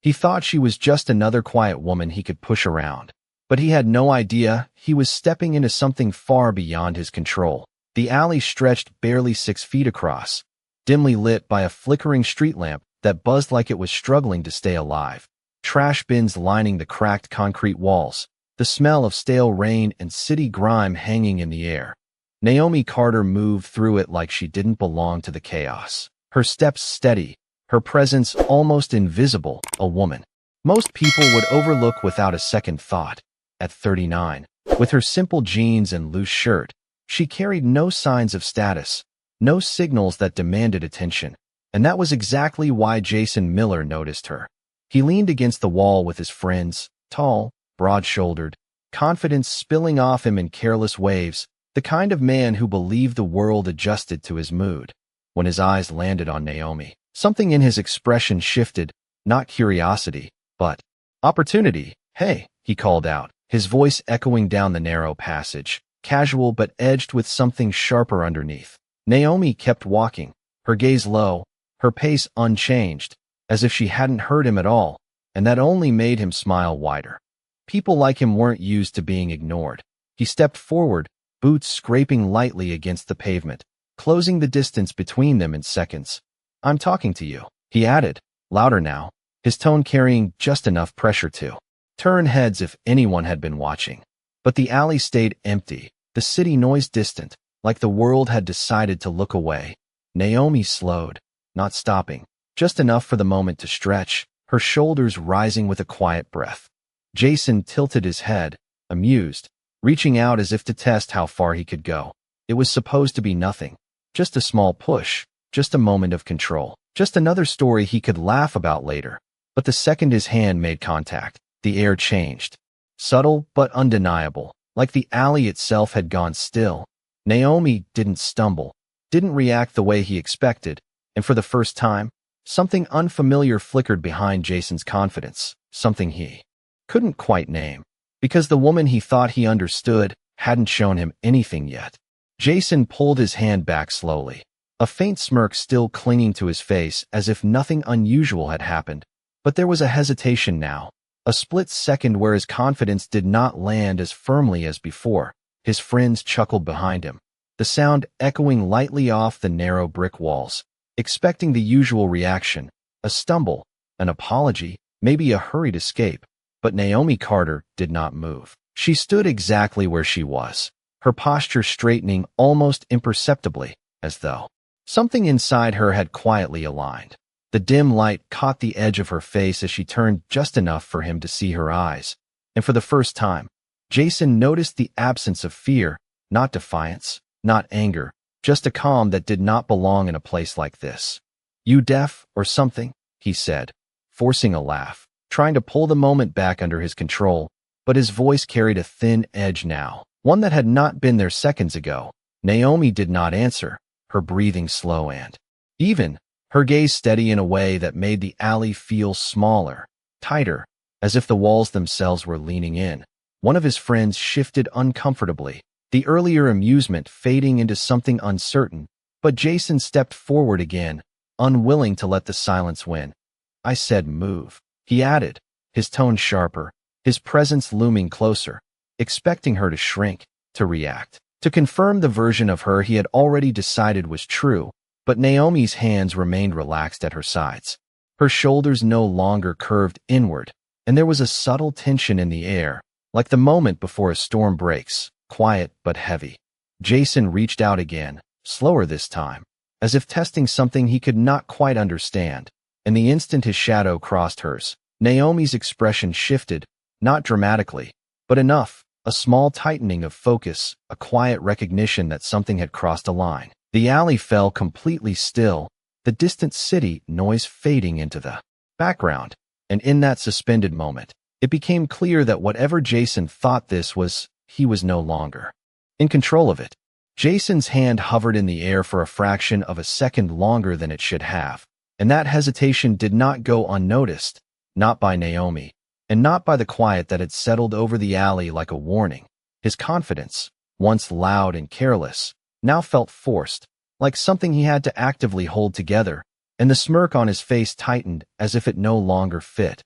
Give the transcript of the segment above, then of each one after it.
He thought she was just another quiet woman he could push around. But he had no idea he was stepping into something far beyond his control. The alley stretched barely 6 feet across, dimly lit by a flickering street lamp that buzzed like it was struggling to stay alive. Trash bins lining the cracked concrete walls, the smell of stale rain and city grime hanging in the air. Naomi Carter moved through it like she didn't belong to the chaos. Her steps steady, her presence almost invisible, a woman most people would overlook without a second thought. At 39, with her simple jeans and loose shirt, she carried no signs of status, no signals that demanded attention. And that was exactly why Jason Miller noticed her. He leaned against the wall with his friends, tall, broad-shouldered, confidence spilling off him in careless waves, the kind of man who believed the world adjusted to his mood. When his eyes landed on Naomi, something in his expression shifted, not curiosity, but opportunity. "Hey," he called out, his voice echoing down the narrow passage, casual but edged with something sharper underneath. Naomi kept walking, her gaze low, her pace unchanged, as if she hadn't heard him at all, and that only made him smile wider. People like him weren't used to being ignored. He stepped forward, boots scraping lightly against the pavement, closing the distance between them in seconds. "I'm talking to you," he added, louder now, his tone carrying just enough pressure to turn heads if anyone had been watching. But the alley stayed empty, the city noise distant, like the world had decided to look away. Naomi slowed, not stopping, just enough for the moment to stretch, her shoulders rising with a quiet breath. Jason tilted his head, amused, reaching out as if to test how far he could go. It was supposed to be nothing, just a small push, just a moment of control, just another story he could laugh about later. But the second his hand made contact, the air changed. Subtle but undeniable, like the alley itself had gone still. Naomi didn't stumble, didn't react the way he expected, and for the first time, something unfamiliar flickered behind Jason's confidence, something he couldn't quite name, because the woman he thought he understood hadn't shown him anything yet. Jason pulled his hand back slowly, a faint smirk still clinging to his face as if nothing unusual had happened. But there was a hesitation now, a split second where his confidence did not land as firmly as before. His friends chuckled behind him, the sound echoing lightly off the narrow brick walls, expecting the usual reaction, a stumble, an apology, maybe a hurried escape. But Naomi Carter did not move. She stood exactly where she was, her posture straightening almost imperceptibly, as though something inside her had quietly aligned. The dim light caught the edge of her face as she turned just enough for him to see her eyes. And for the first time, Jason noticed the absence of fear, not defiance, not anger, just a calm that did not belong in a place like this. "You deaf or something?" he said, forcing a laugh, trying to pull the moment back under his control, but his voice carried a thin edge now, one that had not been there seconds ago. Naomi did not answer, her breathing slow and even, her gaze steady in a way that made the alley feel smaller, tighter, as if the walls themselves were leaning in. One of his friends shifted uncomfortably, the earlier amusement fading into something uncertain, but Jason stepped forward again, unwilling to let the silence win. "I said move," he added, his tone sharper, his presence looming closer, expecting her to shrink, to react, to confirm the version of her he had already decided was true. But Naomi's hands remained relaxed at her sides. Her shoulders no longer curved inward, and there was a subtle tension in the air, like the moment before a storm breaks, quiet but heavy. Jason reached out again, slower this time, as if testing something he could not quite understand, and the instant his shadow crossed hers, Naomi's expression shifted, not dramatically, but enough, a small tightening of focus, a quiet recognition that something had crossed a line. The alley fell completely still, the distant city noise fading into the background, and in that suspended moment, it became clear that whatever Jason thought this was, he was no longer in control of it. Jason's hand hovered in the air for a fraction of a second longer than it should have, and that hesitation did not go unnoticed, not by Naomi, and not by the quiet that had settled over the alley like a warning. His confidence, once loud and careless, now felt forced, like something he had to actively hold together, and the smirk on his face tightened as if it no longer fit.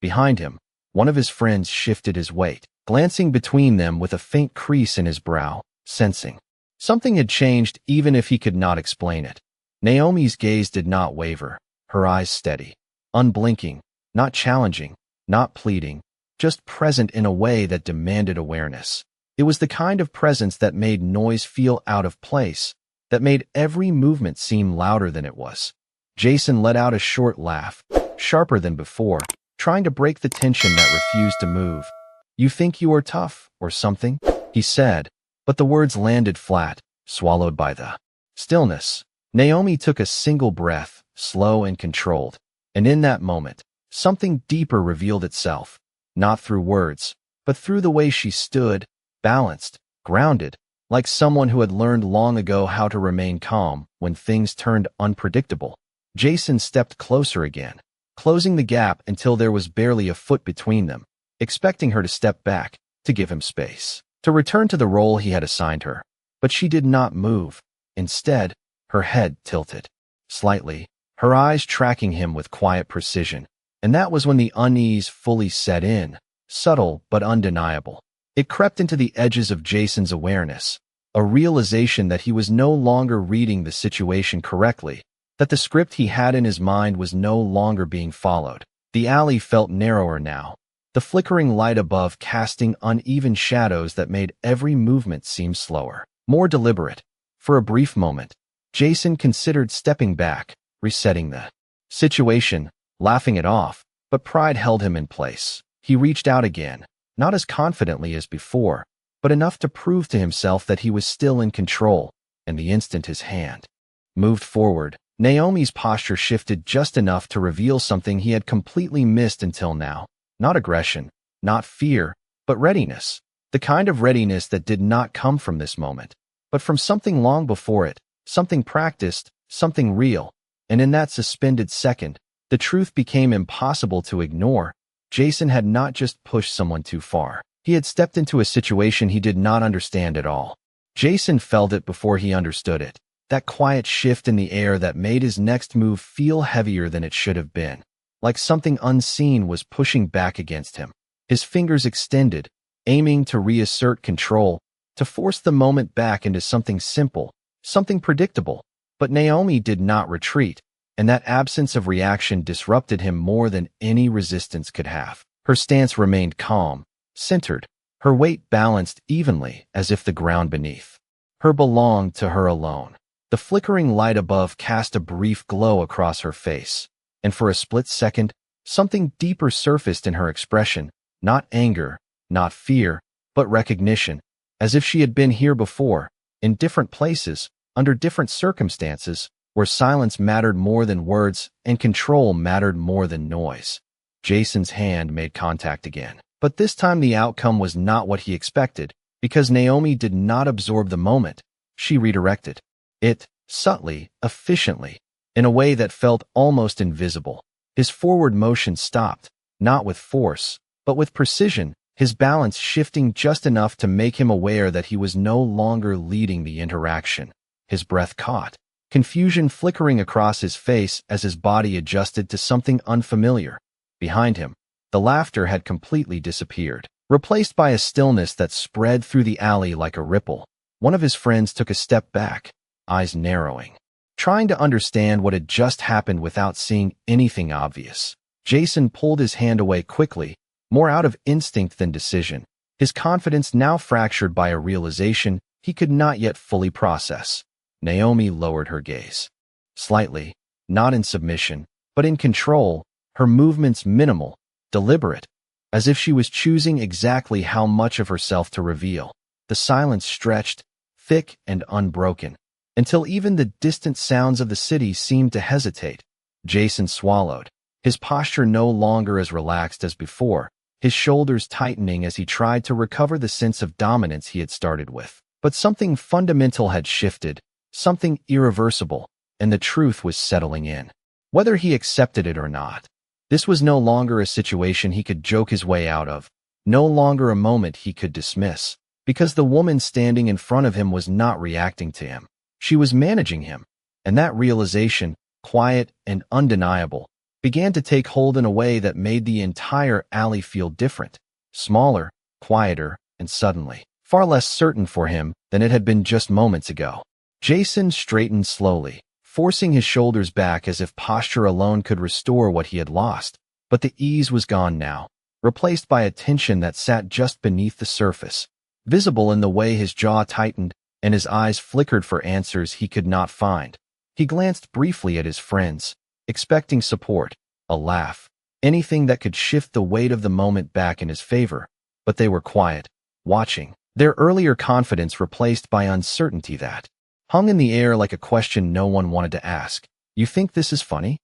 Behind him, one of his friends shifted his weight, glancing between them with a faint crease in his brow, sensing something had changed even if he could not explain it. Naomi's gaze did not waver, her eyes steady, unblinking, not challenging, not pleading, just present in a way that demanded awareness. It was the kind of presence that made noise feel out of place, that made every movement seem louder than it was. Jason let out a short laugh, sharper than before, trying to break the tension that refused to move. "You think you are tough, or something?" he said, but the words landed flat, swallowed by the stillness. Naomi took a single breath, slow and controlled, and in that moment, something deeper revealed itself, not through words, but through the way she stood, balanced, grounded, like someone who had learned long ago how to remain calm when things turned unpredictable. Jason stepped closer again, closing the gap until there was barely a foot between them, expecting her to step back, to give him space, to return to the role he had assigned her. But she did not move. Instead, her head tilted slightly, her eyes tracking him with quiet precision. And that was when the unease fully set in, subtle but undeniable. It crept into the edges of Jason's awareness, a realization that he was no longer reading the situation correctly, that the script he had in his mind was no longer being followed. The alley felt narrower now, the flickering light above casting uneven shadows that made every movement seem slower, more deliberate. For a brief moment, Jason considered stepping back, resetting the situation, laughing it off, but pride held him in place. He reached out again, not as confidently as before, but enough to prove to himself that he was still in control, and the instant his hand moved forward, Naomi's posture shifted just enough to reveal something he had completely missed until now. Not aggression, not fear, but readiness. The kind of readiness that did not come from this moment, but from something long before it, something practiced, something real. And in that suspended second, the truth became impossible to ignore. Jason had not just pushed someone too far. He had stepped into a situation he did not understand at all. Jason felt it before he understood it. That quiet shift in the air that made his next move feel heavier than it should have been, like something unseen was pushing back against him. His fingers extended, aiming to reassert control, to force the moment back into something simple, something predictable. But Naomi did not retreat, and that absence of reaction disrupted him more than any resistance could have. Her stance remained calm, centered, her weight balanced evenly as if the ground beneath her belonged to her alone. The flickering light above cast a brief glow across her face, and for a split second, something deeper surfaced in her expression, not anger, not fear, but recognition, as if she had been here before, in different places, under different circumstances, where silence mattered more than words and control mattered more than noise. Jason's hand made contact again, but this time the outcome was not what he expected, because Naomi did not absorb the moment. She redirected it, subtly, efficiently, in a way that felt almost invisible. His forward motion stopped, not with force, but with precision, his balance shifting just enough to make him aware that he was no longer leading the interaction. His breath caught, confusion flickering across his face as his body adjusted to something unfamiliar. Behind him, the laughter had completely disappeared, replaced by a stillness that spread through the alley like a ripple. One of his friends took a step back, eyes narrowing, trying to understand what had just happened without seeing anything obvious. Jason pulled his hand away quickly, more out of instinct than decision, his confidence now fractured by a realization he could not yet fully process. Naomi lowered her gaze. Slightly, not in submission, but in control, her movements minimal, deliberate, as if she was choosing exactly how much of herself to reveal. The silence stretched, thick and unbroken, until even the distant sounds of the city seemed to hesitate. Jason swallowed, his posture no longer as relaxed as before, his shoulders tightening as he tried to recover the sense of dominance he had started with. But something fundamental had shifted, something irreversible, and the truth was settling in. Whether he accepted it or not, this was no longer a situation he could joke his way out of, no longer a moment he could dismiss, because the woman standing in front of him was not reacting to him. She was managing him, and that realization, quiet and undeniable, began to take hold in a way that made the entire alley feel different, smaller, quieter, and suddenly far less certain for him than it had been just moments ago. Jason straightened slowly, forcing his shoulders back as if posture alone could restore what he had lost. But the ease was gone now, replaced by a tension that sat just beneath the surface, visible in the way his jaw tightened and his eyes flickered for answers he could not find. He glanced briefly at his friends, expecting support, a laugh, anything that could shift the weight of the moment back in his favor, but they were quiet, watching, their earlier confidence replaced by uncertainty that hung in the air like a question no one wanted to ask. "You think this is funny?"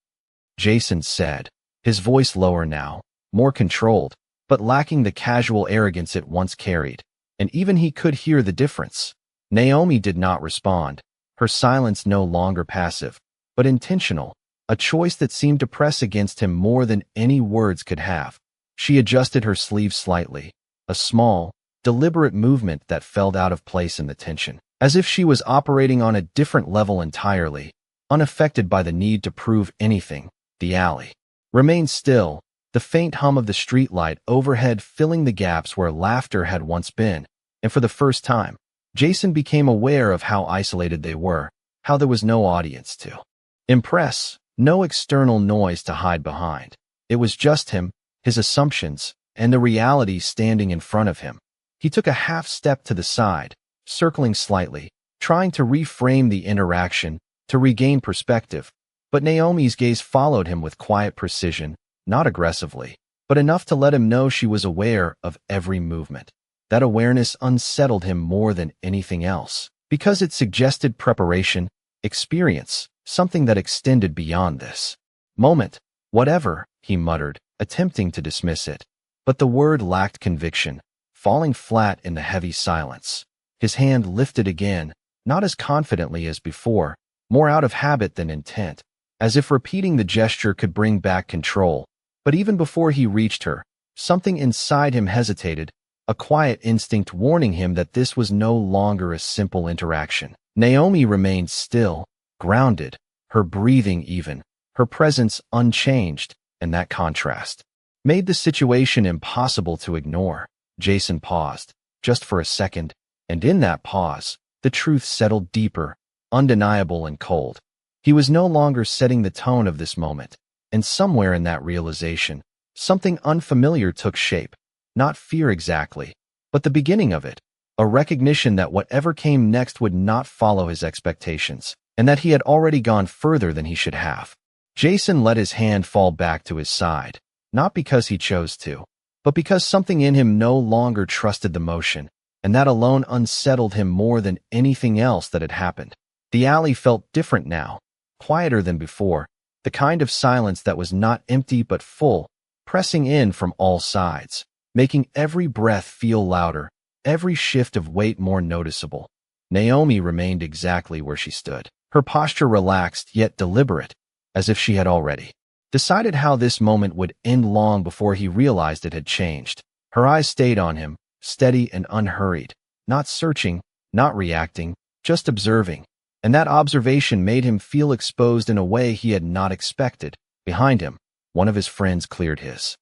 Jason said, his voice lower now, more controlled, but lacking the casual arrogance it once carried, and even he could hear the difference. Naomi did not respond, her silence no longer passive, but intentional, a choice that seemed to press against him more than any words could have. She adjusted her sleeve slightly, a small, deliberate movement that felt out of place in the tension, as if she was operating on a different level entirely, unaffected by the need to prove anything. The alley remained still, the faint hum of the streetlight overhead filling the gaps where laughter had once been, and for the first time, Jason became aware of how isolated they were, how there was no audience to impress, no external noise to hide behind. It was just him, his assumptions, and the reality standing in front of him. He took a half step to the side, circling slightly, trying to reframe the interaction, to regain perspective. But Naomi's gaze followed him with quiet precision, not aggressively, but enough to let him know she was aware of every movement. That awareness unsettled him more than anything else, because it suggested preparation, experience, something that extended beyond this moment. "Whatever," he muttered, attempting to dismiss it. But the word lacked conviction, falling flat in the heavy silence. His hand lifted again, not as confidently as before, more out of habit than intent, as if repeating the gesture could bring back control. But even before he reached her, something inside him hesitated, a quiet instinct warning him that this was no longer a simple interaction. Naomi remained still, grounded, her breathing even, her presence unchanged, and that contrast made the situation impossible to ignore. Jason paused, just for a second, and in that pause, the truth settled deeper, undeniable and cold. He was no longer setting the tone of this moment, and somewhere in that realization, something unfamiliar took shape, not fear exactly, but the beginning of it, a recognition that whatever came next would not follow his expectations, and that he had already gone further than he should have. Jason let his hand fall back to his side, not because he chose to, but because something in him no longer trusted the motion, and that alone unsettled him more than anything else that had happened. The alley felt different now, quieter than before, the kind of silence that was not empty but full, pressing in from all sides, making every breath feel louder, every shift of weight more noticeable. Naomi remained exactly where she stood, her posture relaxed yet deliberate, as if she had already decided how this moment would end long before he realized it had changed. Her eyes stayed on him, steady and unhurried, not searching, not reacting, just observing. And that observation made him feel exposed in a way he had not expected. Behind him, one of his friends cleared his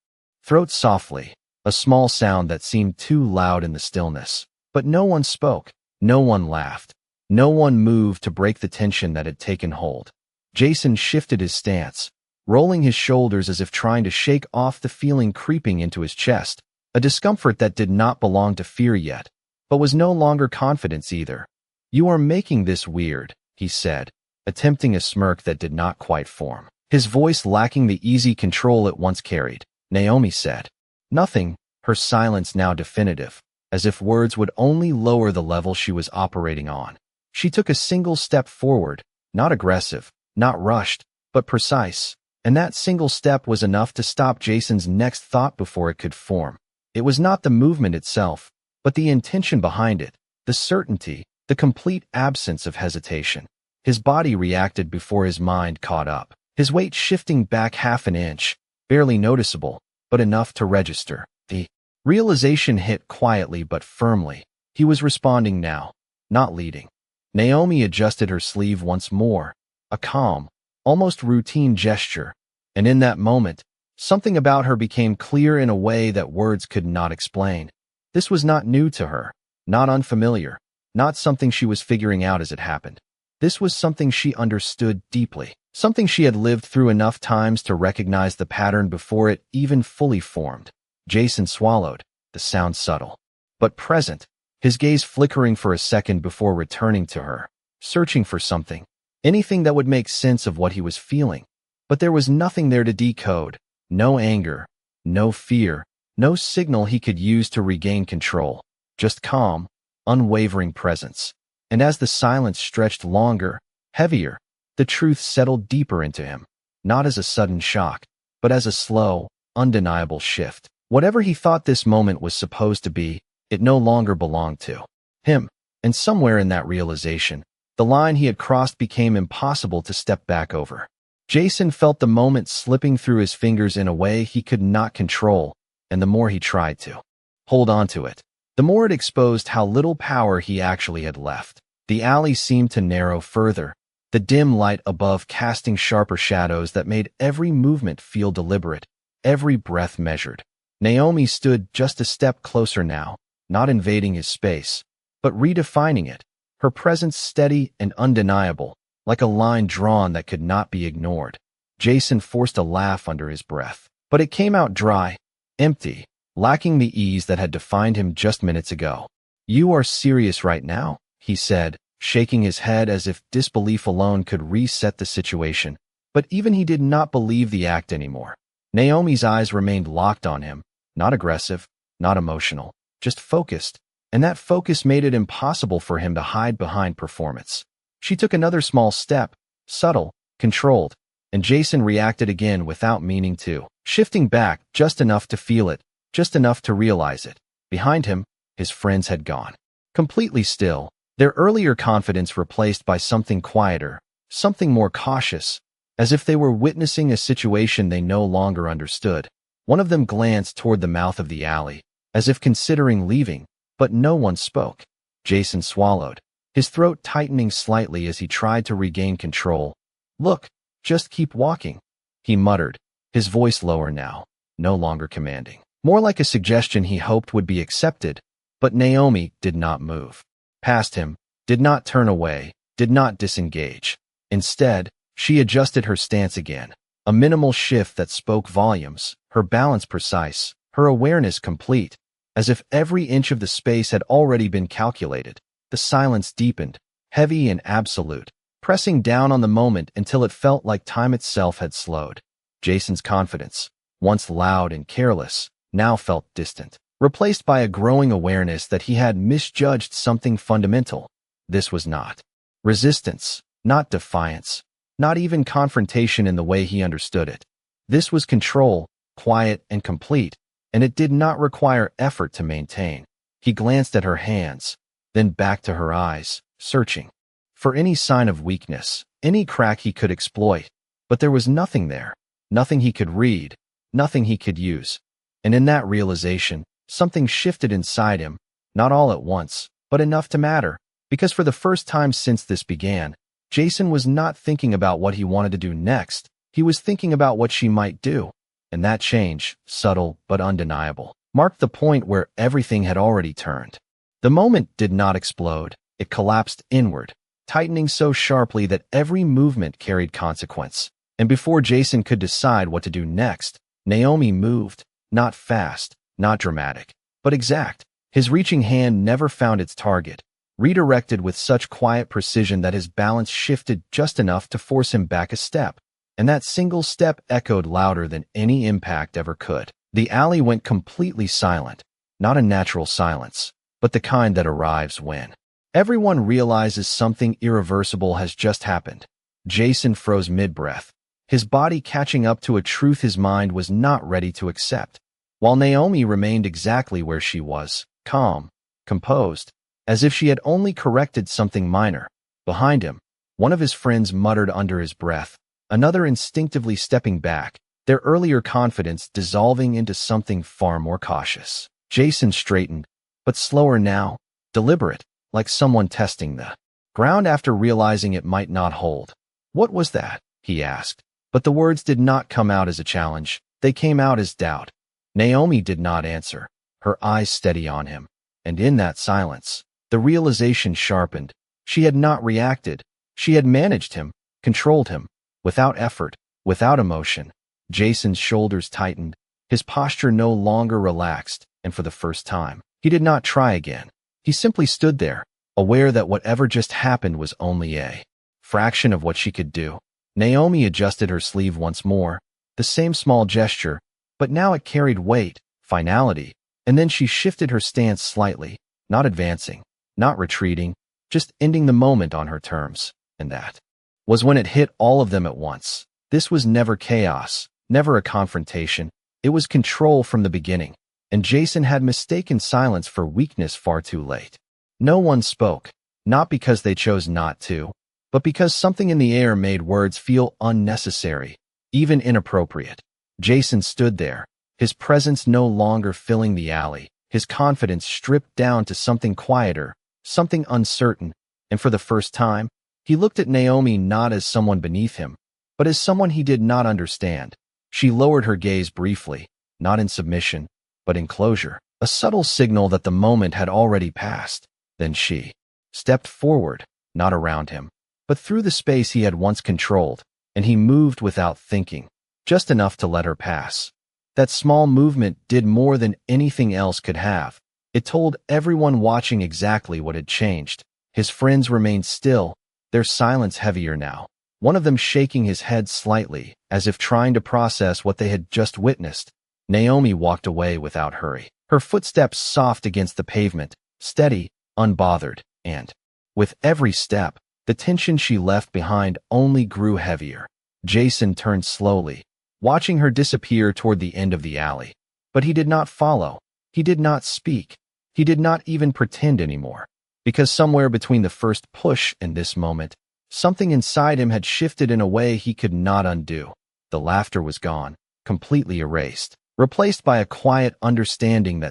throat softly, a small sound that seemed too loud in the stillness. But no one spoke, no one laughed, no one moved to break the tension that had taken hold. Jason shifted his stance, rolling his shoulders as if trying to shake off the feeling creeping into his chest, a discomfort that did not belong to fear yet, but was no longer confidence either. "You are making this weird," he said, attempting a smirk that did not quite form, his voice lacking the easy control it once carried. Naomi said nothing, her silence now definitive, as if words would only lower the level she was operating on. She took a single step forward, not aggressive, not rushed, but precise, and that single step was enough to stop Jason's next thought before it could form. It was not the movement itself, but the intention behind it, the certainty, the complete absence of hesitation. His body reacted before his mind caught up, his weight shifting back half an inch, barely noticeable, but enough to register. The realization hit quietly but firmly. He was responding now, not leading. Naomi adjusted her sleeve once more, a calm, almost routine gesture, And in that moment, something about her became clear in a way that words could not explain. This was not new to her, not unfamiliar, not something she was figuring out as it happened. This was something she understood deeply, something she had lived through enough times to recognize the pattern before it even fully formed. Jason swallowed, the sound subtle, but present, his gaze flickering for a second before returning to her, searching for something, anything that would make sense of what he was feeling. But there was nothing there to decode, no anger, no fear, no signal he could use to regain control, just calm, unwavering presence. And as the silence stretched longer, heavier, the truth settled deeper into him, not as a sudden shock, but as a slow, undeniable shift. Whatever he thought this moment was supposed to be, it no longer belonged to him. And somewhere in that realization, the line he had crossed became impossible to step back over. Jason felt the moment slipping through his fingers in a way he could not control, and the more he tried to hold on to it, the more it exposed how little power he actually had left. The alley seemed to narrow further, the dim light above casting sharper shadows that made every movement feel deliberate, every breath measured. Naomi stood just a step closer now, not invading his space, but redefining it, her presence steady and undeniable, like a line drawn that could not be ignored. Jason forced a laugh under his breath, but it came out dry, empty, lacking the ease that had defined him just minutes ago. "You are serious right now?" he said, shaking his head as if disbelief alone could reset the situation. But even he did not believe the act anymore. Naomi's eyes remained locked on him, not aggressive, not emotional, just focused, and that focus made it impossible for him to hide behind performance. She took another small step, subtle, controlled, and Jason reacted again without meaning to, shifting back just enough to feel it, just enough to realize it. Behind him, his friends had gone. Completely still, their earlier confidence replaced by something quieter, something more cautious, as if they were witnessing a situation they no longer understood. One of them glanced toward the mouth of the alley, as if considering leaving, but no one spoke. Jason swallowed, his throat tightening slightly as he tried to regain control. "Look, just keep walking," he muttered, his voice lower now, no longer commanding. More like a suggestion he hoped would be accepted, but Naomi did not move. Past him, did not turn away, did not disengage. Instead, she adjusted her stance again, a minimal shift that spoke volumes, her balance precise, her awareness complete, as if every inch of the space had already been calculated. The silence deepened, heavy and absolute, pressing down on the moment until it felt like time itself had slowed. Jason's confidence, once loud and careless, now felt distant, replaced by a growing awareness that he had misjudged something fundamental. This was not resistance, not defiance, not even confrontation in the way he understood it. This was control, quiet and complete, and it did not require effort to maintain. He glanced at her hands, then back to her eyes, searching for any sign of weakness, any crack he could exploit. But there was nothing there, nothing he could read, nothing he could use. And in that realization, something shifted inside him, not all at once, but enough to matter, because for the first time since this began, Jason was not thinking about what he wanted to do next, he was thinking about what she might do. And that change, subtle but undeniable, marked the point where everything had already turned. The moment did not explode, it collapsed inward, tightening so sharply that every movement carried consequence. And before Jason could decide what to do next, Naomi moved, not fast, not dramatic, but exact. His reaching hand never found its target, redirected with such quiet precision that his balance shifted just enough to force him back a step. And that single step echoed louder than any impact ever could. The alley went completely silent, not a natural silence, but the kind that arrives when everyone realizes something irreversible has just happened. Jason froze mid-breath, his body catching up to a truth his mind was not ready to accept, while Naomi remained exactly where she was, calm, composed, as if she had only corrected something minor. Behind him, one of his friends muttered under his breath, another instinctively stepping back, their earlier confidence dissolving into something far more cautious. Jason straightened, but slower now, deliberate, like someone testing the ground after realizing it might not hold. "What was that?" he asked, But the words did not come out as a challenge. They came out as doubt. Naomi did not answer, her eyes steady on him. And in that silence, the realization sharpened. She had not reacted. She had managed him, controlled him, without effort, without emotion. Jason's shoulders tightened, his posture no longer relaxed, and for the first time, he did not try again. He simply stood there, aware that whatever just happened was only a fraction of what she could do. Naomi adjusted her sleeve once more, the same small gesture, but now it carried weight, finality, and then she shifted her stance slightly, not advancing, not retreating, just ending the moment on her terms. And that was when it hit all of them at once. This was never chaos, never a confrontation. It was control from the beginning, and Jason had mistaken silence for weakness far too late. No one spoke, not because they chose not to, but because something in the air made words feel unnecessary, even inappropriate. Jason stood there, his presence no longer filling the alley, his confidence stripped down to something quieter, something uncertain, and for the first time, he looked at Naomi not as someone beneath him, but as someone he did not understand. She lowered her gaze briefly, not in submission, but in closure, a subtle signal that the moment had already passed. Then she stepped forward, not around him, but through the space he had once controlled, and he moved without thinking, just enough to let her pass. That small movement did more than anything else could have. It told everyone watching exactly what had changed. His friends remained still, their silence heavier now, one of them shaking his head slightly, as if trying to process what they had just witnessed. Naomi walked away without hurry, her footsteps soft against the pavement, steady, unbothered, and, with every step, the tension she left behind only grew heavier. Jason turned slowly, watching her disappear toward the end of the alley. But he did not follow. He did not speak. He did not even pretend anymore. Because somewhere between the first push and this moment, something inside him had shifted in a way he could not undo. The laughter was gone, completely erased, replaced by a quiet understanding that